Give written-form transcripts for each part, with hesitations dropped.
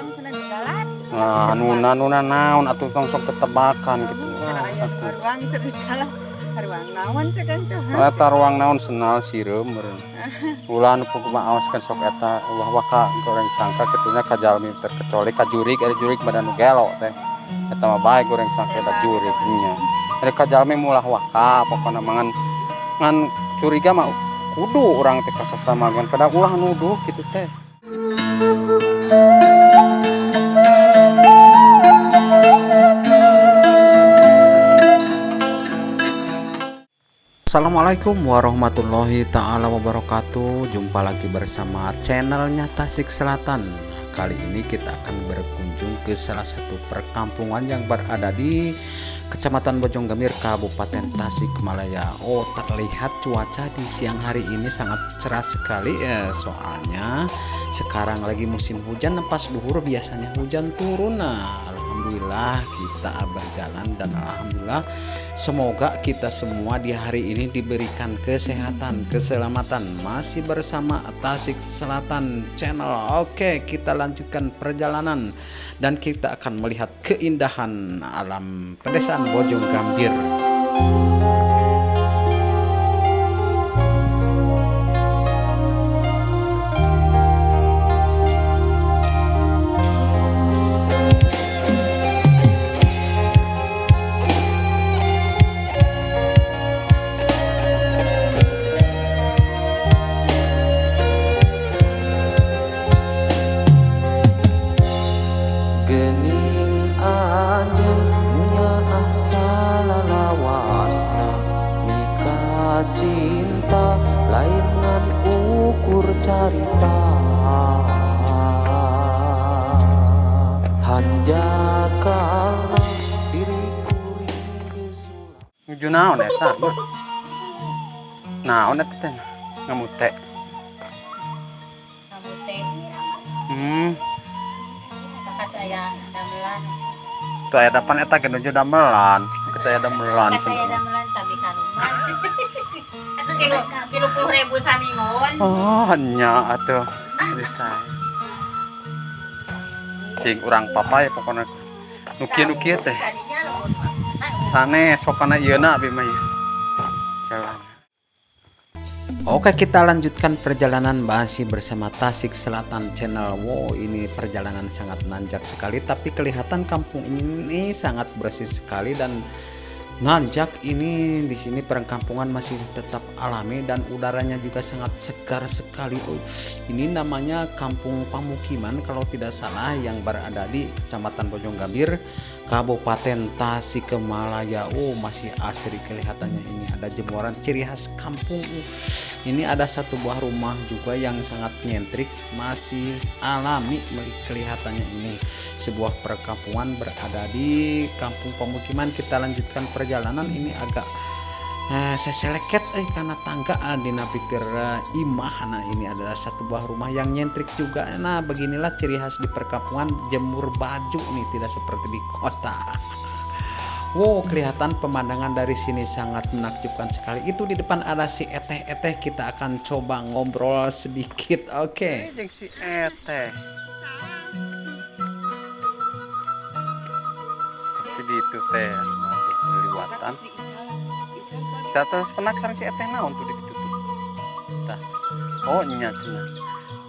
ngaruang cenah di jalan. Nuna naon atuh tong sok tetebakan gitu. Ngaruang cenah di jalan. Ngaruang naon cek kan teh. Eta ruang naon senal sireum meureun. Ulah nu pung maoskeun sok eta wah ka goreng sangka kitunya ka jalmi terkecuali ka jurig ari jurig badan nu gelo teh. Eta mah bae goreng sangka eta jurig nya. Ari ka jalmi mulah waka pokona ngan curiga mah kudu urang teh kasasamagan pada ulah nuduh kitu teh. Assalamualaikum warahmatullahi ta'ala wabarakatuh. Jumpa lagi bersama channelnya Tasik Selatan. Kali ini kita akan berkunjung ke salah satu perkampungan yang berada di Kecamatan Bojonggambir, Kabupaten Tasikmalaya. Oh, terlihat cuaca di siang hari ini sangat cerah sekali ya, soalnya sekarang lagi musim hujan. Pas duhur biasanya hujan turun. Nah, alhamdulillah kita berjalan dan alhamdulillah semoga kita semua di hari ini diberikan kesehatan, keselamatan. Masih bersama Tasik Selatan Channel. Oke, kita lanjutkan perjalanan dan kita akan melihat keindahan alam pedesaan Bojonggambir. Gening anjeun punya asa lalawasna mika cinta lain ngan ukur carita hanjakalna diriku ringesulah. Nuju naon eta? Naon eta teh? Ngamute. Aya damelan. Tuh aya depan eta ge nuju damelan. Kita aya damelan. Aya damelan tapi ka rumah. Atuh kilo 10.000 samingon. Oh, hanya atuh. Bisa. Cing urang papa ya pokona nu kieu teh. Sanes pokona ieuna abi mah. Jalan. Oke, kita lanjutkan perjalanan masih bersama Tasik Selatan Channel. Wow, ini perjalanan sangat nanjak sekali, tapi kelihatan kampung ini sangat bersih sekali dan nanjak. Ini di sini perkampungan masih tetap alami dan udaranya juga sangat segar sekali. Oh, ini namanya Kampung Pamukiman kalau tidak salah yang berada di Kecamatan Bojonggambir, Kabupaten Tasikmalaya. Oh, masih asri kelihatannya. Ini ada jemuran ciri khas kampung. Ini ada satu buah rumah juga yang sangat nyentrik, masih alami kelihatannya. Ini sebuah perkampungan berada di Kampung Pamukiman. Kita lanjutkan perjalanan. Ini agak seseleket karena tangga dina pikir imah. Nah, ini adalah satu buah rumah yang nyentrik juga. Nah, beginilah ciri khas di perkampungan, jemur baju nih, tidak seperti di kota. Wow, kelihatan pemandangan dari sini sangat menakjubkan sekali. Itu di depan ada si Eteh. Kita akan coba ngobrol sedikit. Oke. Jeung si Eteh. Pasti di itu teh liwatan. Catos penak sareng si Eteh naon tuh ditutup. Tah. Oh, nya cenah.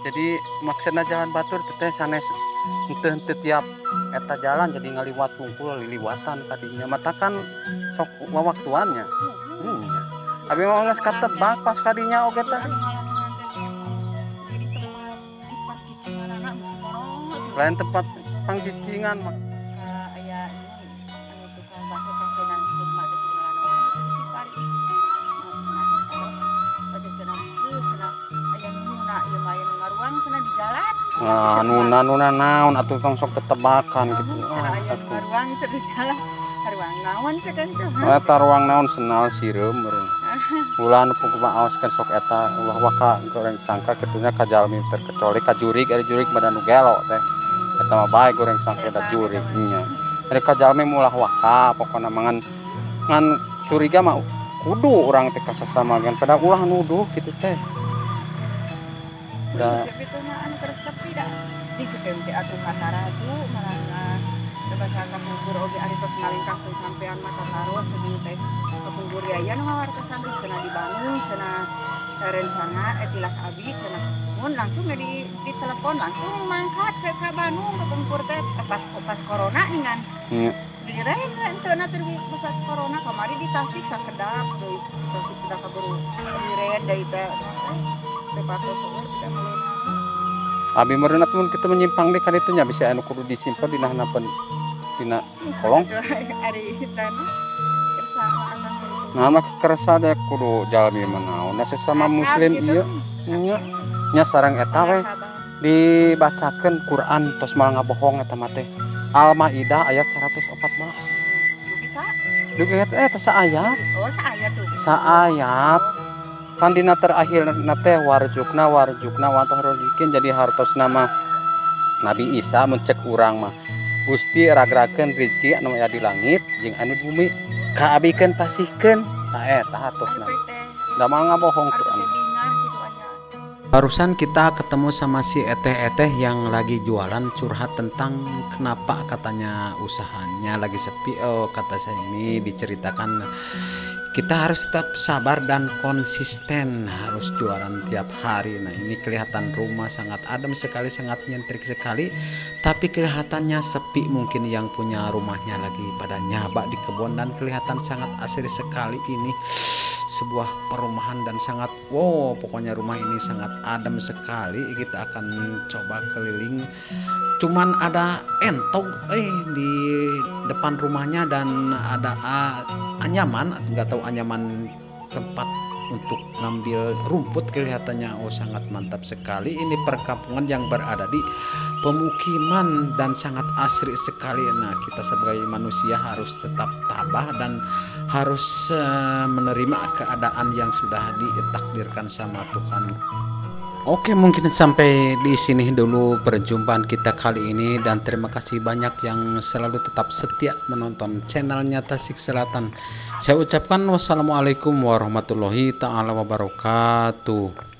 Jadi maksudna jalan batur teh sanes henteu tiap eta jalan jadi ngaliwat tungkul liliwatan tadinya mata kan sok wawaktuannya. Abi mah geus katebak pas kadinya oge teh. Lain tempat pangcicingan mah. Aya anu tukang bakso kakenan summa teh ngaranna Cipari. Aya nuna ieu mah aya ngaruang cenah di jalan. Nuna naon atuh tong sok tetebakan gitu. Aya ngaruang cenah di jalan. Ngaruang naon cek kan teh. Eta ruang naon senal sireum meureun. Ulah nu pung maoskeun sok eta ulah waka goreng sangka kitunya ka jalmi terkecuali ka jurig ari jurig badan nu gelo teh. Eta mah bae goreng sangka eta jurig nya. Ari ka jalmi mulah waka pokona mangan curiga mah kudu urang teh kasasamagan pada ulah nuduh kitu teh. Da Cep itu na anu keresep tidak. Di cepem teh atuh kataraju malah bahasa kapungkur oge ari tos ngalingkahkeun sampean mata taros sedih teh kapungkur ya nu ngawartosan cenah di Bandung cenah rencana tilas abi cenah mun langsung di telepon langsung mangkat ke Bandung kapungkur teh pas corona ningan direng teu na teu masa corona kamari di Tasik sakedap deui Tasik udah kaburu diren deui teh teh patos tidak melena. abi mereunat mun kita menyimpang di kan itu nya bisa anu kudu disimpen dina hanapeun dina kolong. Ari tanah kersa anak itu. Nah mah kerasa deh kudu jalmi manaon sesama muslim ieu nya sareng eta we dibacakeun Quran tos malah ngabohong eta mah teh. Al-Maidah ayat 114. Dugi eta saayat. Oh, saayat tuh. Saayat. Kan dina terakhir teh warjukna wa antahrojikeun jadi hartos nama Nabi Isa mencek urang mah Gusti ragrakeun rezeki anu aya di langit jeung anu di bumi kaabikeun pasihkeun nah eta hartosna da mal ngabohong Quran. Barusan kita ketemu sama si eteh-eteh yang lagi jualan curhat tentang kenapa katanya usahanya lagi sepi. Oh kata saya ini diceritakan kita harus tetap sabar dan konsisten, harus jualan tiap hari. Nah ini kelihatan rumah sangat adem sekali, sangat nyentrik sekali, tapi kelihatannya sepi. Mungkin yang punya rumahnya lagi pada nyabak di kebun dan kelihatan sangat asri sekali. Ini sebuah perumahan dan sangat wow, pokoknya rumah ini sangat adem sekali. Kita akan coba keliling, cuman ada entog di depan rumahnya dan ada anyaman, nggak tahu anyaman tempat untuk ngambil rumput. Kelihatannya sangat mantap sekali. Ini perkampungan yang berada di pemukiman dan sangat asri sekali. Nah kita sebagai manusia harus tetap tabah dan harus menerima keadaan yang sudah ditakdirkan sama Tuhan. Oke, mungkin sampai di sini dulu perjumpaan kita kali ini dan terima kasih banyak yang selalu tetap setia menonton channelnya Tasik Selatan. Saya ucapkan wassalamualaikum warahmatullahi taala wabarakatuh.